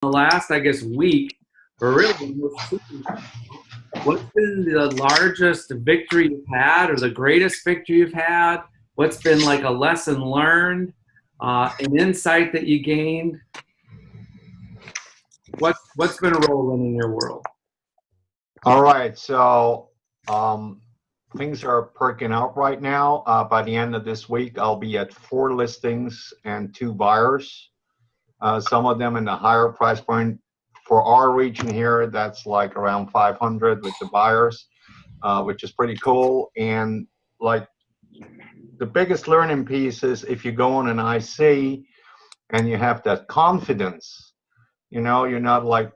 the last, I guess, week, or really the most recent, what's been the largest victory you've had or the greatest victory you've had? What's been like a lesson learned, an insight that you gained? What's been rolling in your world? All right, so things are perking up right now. By the end of this week, I'll be at 4 listings and 2 buyers. Some of them in the higher price point. For our region here, that's like around 500 with the buyers, which is pretty cool. And like the biggest learning piece is if you go on an IC and you have that confidence, you know, you're not like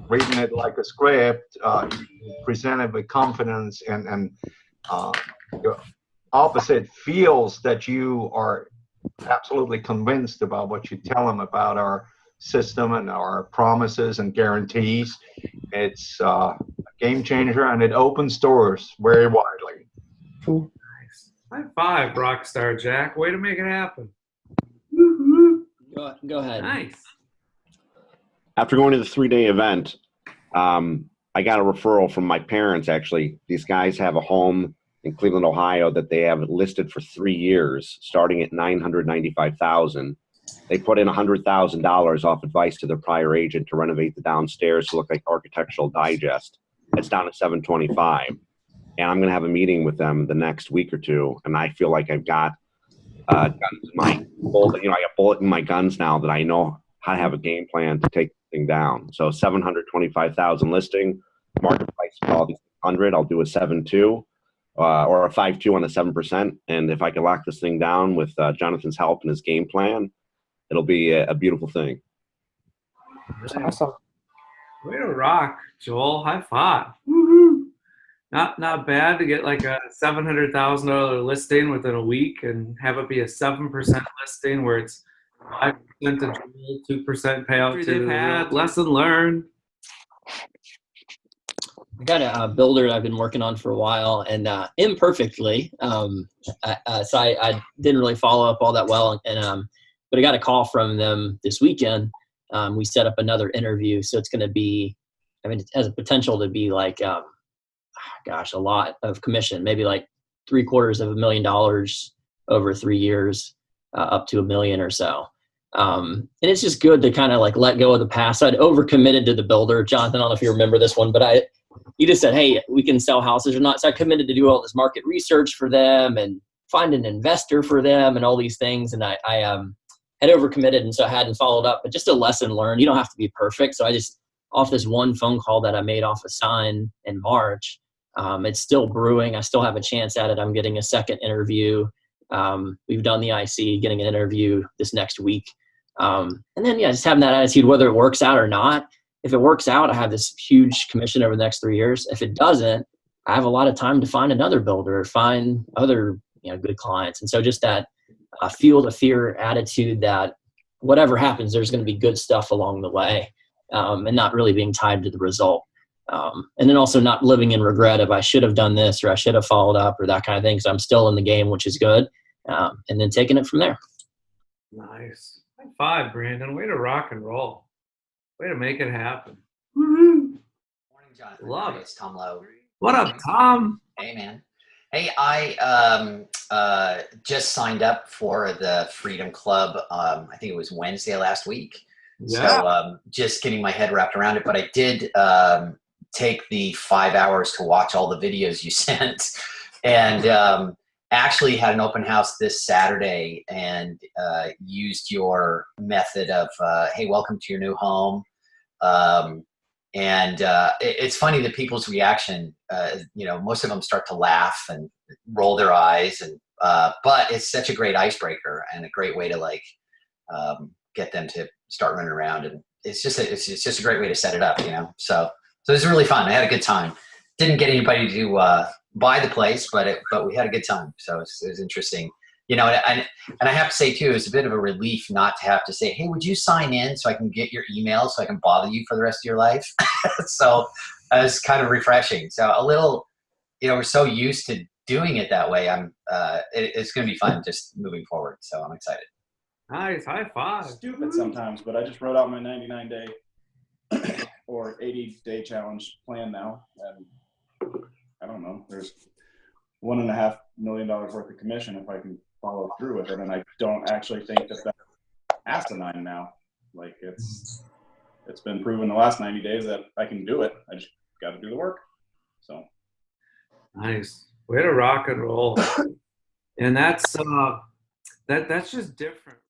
reading it like a script, you present it with confidence, and your opposite feels that you are absolutely convinced about what you tell them about our system and our promises and guarantees. It's a game changer, and it opens doors very widely. Cool. Nice. High five, Rockstar Jack. Way to make it happen. Go ahead. Nice. After going to the 3-day event, I got a referral from my parents, actually. These guys have a home in Cleveland, Ohio that they have listed for 3 years, starting at $995,000. They put in $100,000 off advice to their prior agent to renovate the downstairs to look like Architectural Digest. It's down to $725,000. And I'm going to have a meeting with them the next week or two. And I feel like I've got guns in my bullet, I got bullet in my guns now that I know how to have a game plan to take the thing down. So $725,000 listing, market price probably $100. I'll do a 7.2 or a 5.2 on the 7%. And if I can lock this thing down with Jonathan's help and his game plan, it'll be a beautiful thing. That's awesome. Way to rock, Joel. High five. Woo-hoo. Not bad to get like a $700,000 listing within a week and have it be a 7% listing where it's 5% to Joel, 2% payout to had. Lesson learned. I got a builder that I've been working on for a while, and imperfectly. So I didn't really follow up all that well, and but I got a call from them this weekend. We set up another interview, so it's going to be, I mean, it has a potential to be like, a lot of commission, maybe like $750,000 over 3 years, up to $1 million or so. And it's just good to kind of like let go of the past. I'd overcommitted to the builder. Jonathan, I don't know if you remember this one, but he just said, hey, we can sell houses or not. So I committed to do all this market research for them and find an investor for them and all these things. And I had overcommitted, and so I hadn't followed up, but just a lesson learned. You don't have to be perfect. So I just, off this one phone call that I made off a sign in March, it's still brewing. I still have a chance at it. I'm getting a second interview. We've done the IC, getting an interview this next week. And then, just having that attitude, whether it works out or not. If it works out, I have this huge commission over the next 3 years. If it doesn't, I have a lot of time to find another builder, find other, good clients. And so just that feel the fear attitude that whatever happens, there's going to be good stuff along the way, and not really being tied to the result. And then also not living in regret of I should have done this or I should have followed up or that kind of thing. So I'm still in the game, which is good. And then taking it from there. Nice. High five, Brandon. Way to rock and roll. Way to make it happen. Woo-hoo. Morning, Jonathan. Love it. It's Tom Lowe. What up, Tom? Hey, man. Hey, I just signed up for the Freedom Club. I think it was Wednesday last week. Yeah. So just getting my head wrapped around it. But I did take the 5 hours to watch all the videos you sent, and actually had an open house this Saturday and used your method of, hey, welcome to your new home. It's funny that people's reaction, most of them start to laugh and roll their eyes, and but it's such a great icebreaker and a great way to get them to start running around. And it's just a great way to set it up, So it was really fun. I had a good time. Didn't get anybody to buy the place, but we had a good time. So it was interesting. And I have to say too, it's a bit of a relief not to have to say, hey, would you sign in so I can get your email so I can bother you for the rest of your life? So it was kind of refreshing. So a little, we're so used to doing it that way. It's going to be fun just moving forward. So I'm excited. Nice. High five. Stupid sometimes, but I just wrote out my 99-day or 80-day challenge plan now, and I don't know. There's $1.5 million worth of commission if I can follow through with it, and I don't actually think that that's asinine now. Like it's been proven the last 90 days that I can do it. I just got to do the work. So Nice. Way to rock and roll. And that's just different.